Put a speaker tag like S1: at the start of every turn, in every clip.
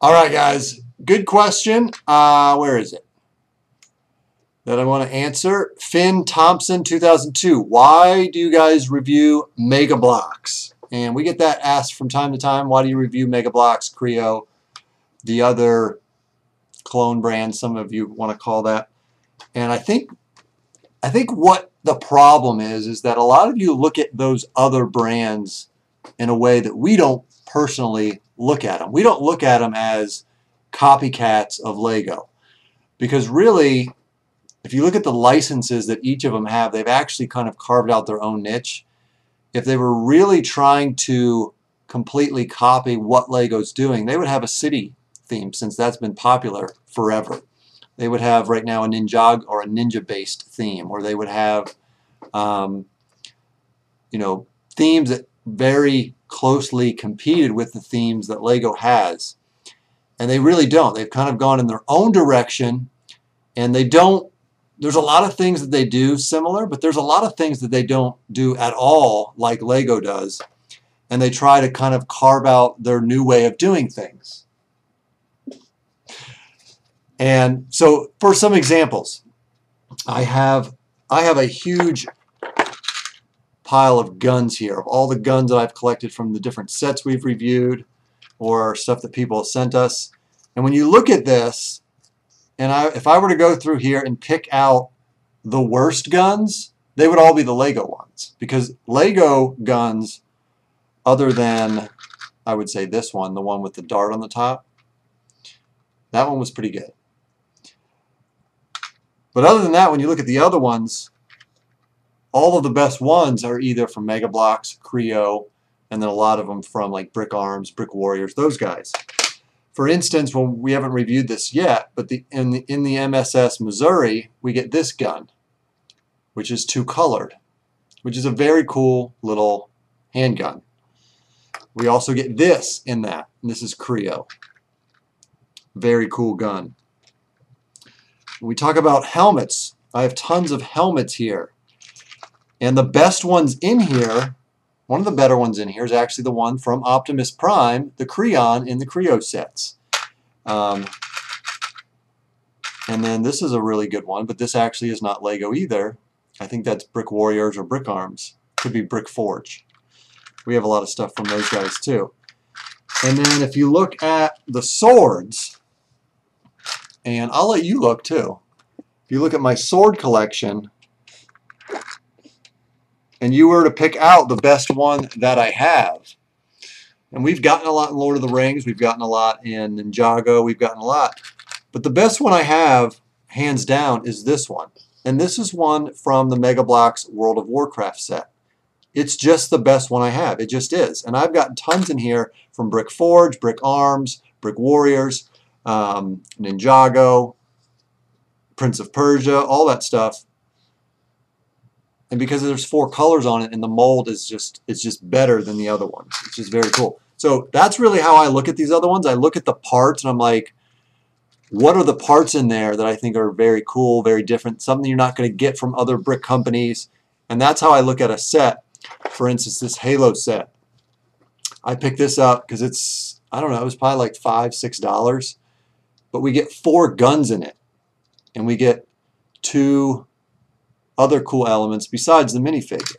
S1: All right, guys. Good question. Where is it? That I want to answer. Finn Thompson, 2002. Why do you guys review Mega Bloks? And we get that asked from time to time. Why do you review Mega Bloks, KRE-O, the other clone brand, some of you want to call that. And I think what the problem is that a lot of you look at those other brands in a way that we don't personally look at them. We don't look at them as copycats of Lego. Because really, if you look at the licenses that each of them have, they've actually kind of carved out their own niche. If they were really trying to completely copy what Lego's doing, they would have a city theme, since that's been popular forever. They would have right now a Ninjago or a ninja-based theme, or they would have, themes that very closely competed with the themes that Lego has. And they really don't. They've kind of gone in their own direction, and they don't. There's a lot of things that they do similar, but there's a lot of things that they don't do at all like Lego does. And they try to kind of carve out their new way of doing things. And so for some examples, I have a huge pile of guns here, of all the guns that I've collected from the different sets we've reviewed or stuff that people have sent us. And when you look at this, and if I were to go through here and pick out the worst guns, they would all be the Lego ones. Because Lego guns, other than, I would say this one, the one with the dart on the top, that one was pretty good. But other than that, when you look at the other ones, all of the best ones are either from Mega Bloks, KRE-O, and then a lot of them from like Brick Arms, Brick Warriors, those guys. For instance, when we haven't reviewed this yet, but in the MSS Missouri, we get this gun, which is two-colored, which is a very cool little handgun. We also get this in that, and this is KRE-O. Very cool gun. When we talk about helmets, I have tons of helmets here. And the best ones in here, one of the better ones in here is actually the one from Optimus Prime, the Creon in the KRE-O sets. And then this is a really good one, but this actually is not Lego either. I think that's Brick Warriors or Brick Arms. Could be Brick Forge. We have a lot of stuff from those guys too. And then if you look at the swords, and I'll let you look too. If you look at my sword collection, and you were to pick out the best one that I have, and we've gotten a lot in Lord of the Rings, we've gotten a lot in Ninjago, we've gotten a lot, but the best one I have, hands down, is this one. And this is one from the Mega Bloks World of Warcraft set. It's just the best one I have. It just is. And I've gotten tons in here from Brick Forge, Brick Arms, Brick Warriors, Ninjago, Prince of Persia, all that stuff. And because there's 4 colors on it, and the mold is just better than the other ones. It's just very cool. So that's really how I look at these other ones. I look at the parts and I'm like, what are the parts in there that I think are very cool, very different, something you're not going to get from other brick companies. And that's how I look at a set. For instance, this Halo set. I picked this up because it's, I don't know, it was probably like $5, $6. But we get 4 guns in it. And we get 2 other cool elements besides the minifigure.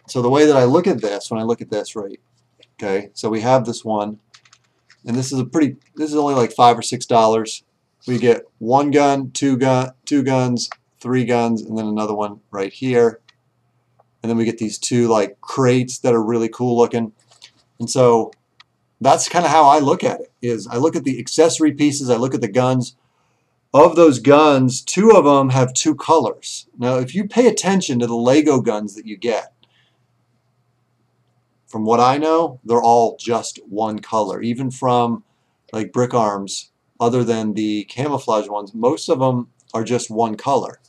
S1: So the way that I look at this, when I look at this, right, okay, so we have this one, and this is only like $5 or $6. We get 1 gun, 2 guns, 3 guns, and then another one right here. And then we get these 2 like crates that are really cool looking. And so that's kind of how I look at it, is I look at the accessory pieces, I look at the guns. Of those guns, 2 of them have 2 colors. Now, if you pay attention to the Lego guns that you get, from what I know, they're all just 1 color. Even from like Brick Arms, other than the camouflage ones, most of them are just 1 color.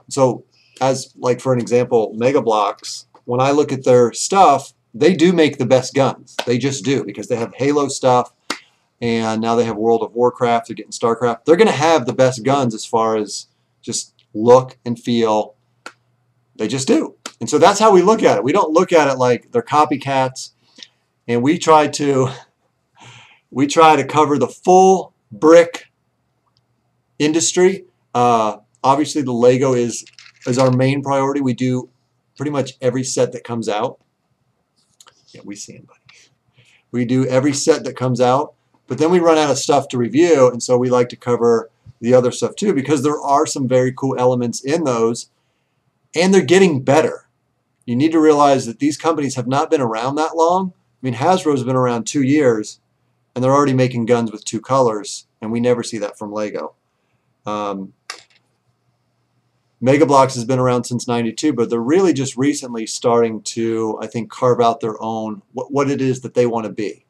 S1: So, as like for an example, Mega Bloks, when I look at their stuff, they do make the best guns. They just do, because they have Halo stuff. And now they have World of Warcraft, they're getting StarCraft. They're going to have the best guns as far as just look and feel. They just do. And so that's how we look at it. We don't look at it like they're copycats. And we try to We try to cover the full brick industry. Obviously, the Lego is our main priority. We do pretty much every set that comes out. Yeah, we see him, buddy. We do every set that comes out, but then we run out of stuff to review, and so we like to cover the other stuff too, because there are some very cool elements in those, and they're getting better. You need to realize that these companies have not been around that long. I mean, Hasbro's been around 2 years, and they're already making guns with 2 colors, and we never see that from Lego. Mega Bloks has been around since '92, but they're really just recently starting to, I think, carve out their own, what it is that they want to be.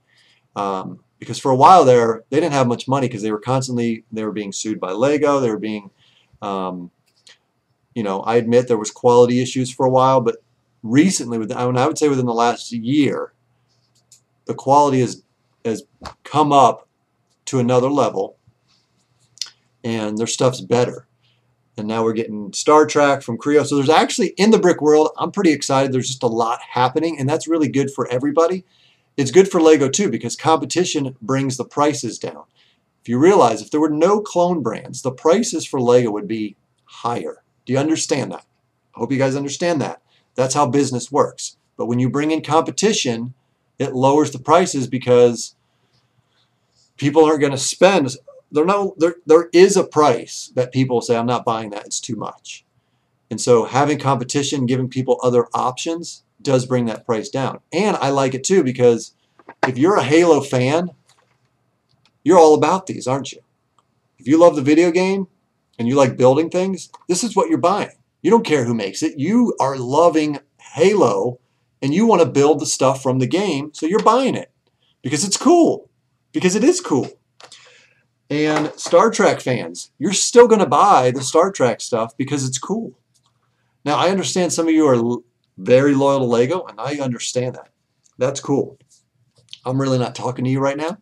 S1: Because for a while there, they didn't have much money because they were being sued by Lego. They were being, you know, I admit there was quality issues for a while, but recently, I would say within the last year, the quality has come up to another level, and their stuff's better. And now we're getting Star Trek from KRE-O. So there's actually, in the brick world, I'm pretty excited. There's just a lot happening, and that's really good for everybody. It's good for Lego too, because competition brings the prices down. If you realize, if there were no clone brands, the prices for Lego would be higher. Do you understand that? I hope you guys understand that. That's how business works. But when you bring in competition, it lowers the prices because people aren't going to spend. There is a price that people say, I'm not buying that, it's too much. And so having competition, giving people other options, does bring that price down. And I like it too, because if you're a Halo fan, you're all about these, aren't you? If you love the video game and you like building things, this is what you're buying. You don't care who makes it. You are loving Halo and you want to build the stuff from the game, so you're buying it because it's cool, because it is cool. And Star Trek fans, you're still going to buy the Star Trek stuff because it's cool. Now, I understand some of you are very loyal to Lego, and I understand that. That's cool. I'm really not talking to you right now.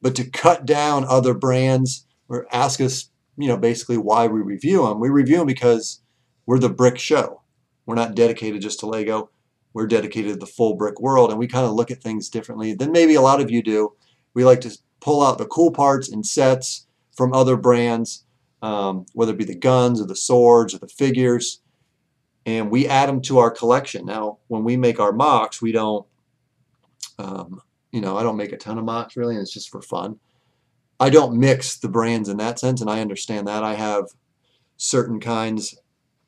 S1: But to cut down other brands or ask us, you know, basically why we review them. We review them because we're the brick show. We're not dedicated just to Lego. We're dedicated to the full brick world, and we kind of look at things differently than maybe a lot of you do. We like to pull out the cool parts and sets from other brands, whether it be the guns or the swords or the figures, and we add them to our collection. Now, when we make our mocks, we don't, you know, I don't make a ton of mocks really, and it's just for fun. I don't mix the brands in that sense, and I understand that. I have certain kinds,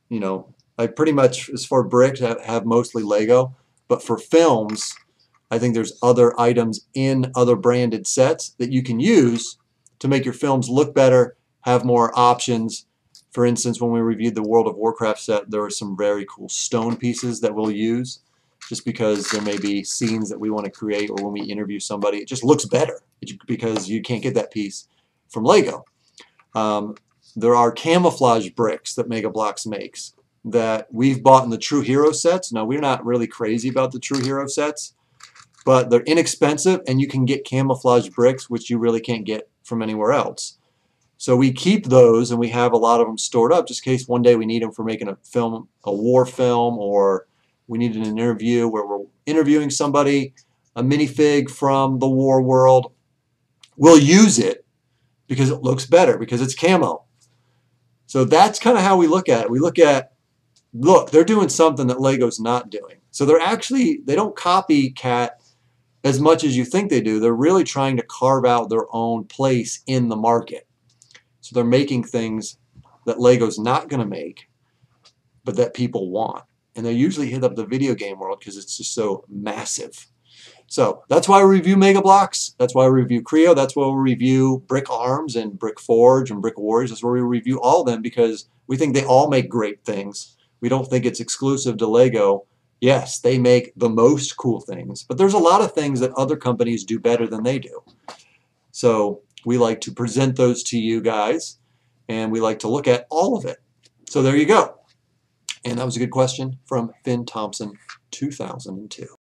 S1: you know, I pretty much, as far as bricks, have mostly Lego, but for films, I think there's other items in other branded sets that you can use to make your films look better, have more options. For instance, when we reviewed the World of Warcraft set, there were some very cool stone pieces that we'll use just because there may be scenes that we want to create, or when we interview somebody, it just looks better because you can't get that piece from Lego. There are camouflage bricks that Mega Bloks makes that we've bought in the True Hero sets. Now, we're not really crazy about the True Hero sets, but they're inexpensive, and you can get camouflage bricks, which you really can't get from anywhere else. So we keep those, and we have a lot of them stored up just in case one day we need them for making a film, a war film, or we need an interview where we're interviewing somebody, a minifig from the war world. We'll use it because it looks better, because it's camo. So that's kind of how we look at it. We look at, look, they're doing something that Lego's not doing. So they're actually, they don't copycat as much as you think they do. They're really trying to carve out their own place in the market. So they're making things that Lego's not going to make, but that people want. And they usually hit up the video game world because it's just so massive. So that's why we review Mega Bloks. That's why we review KRE-O. That's why we review Brick Arms and Brick Forge and Brick Warriors. That's where we review all of them because we think they all make great things. We don't think it's exclusive to Lego. Yes, they make the most cool things, but there's a lot of things that other companies do better than they do. So we like to present those to you guys, and we like to look at all of it. So there you go. And that was a good question from Finn Thompson, 2002.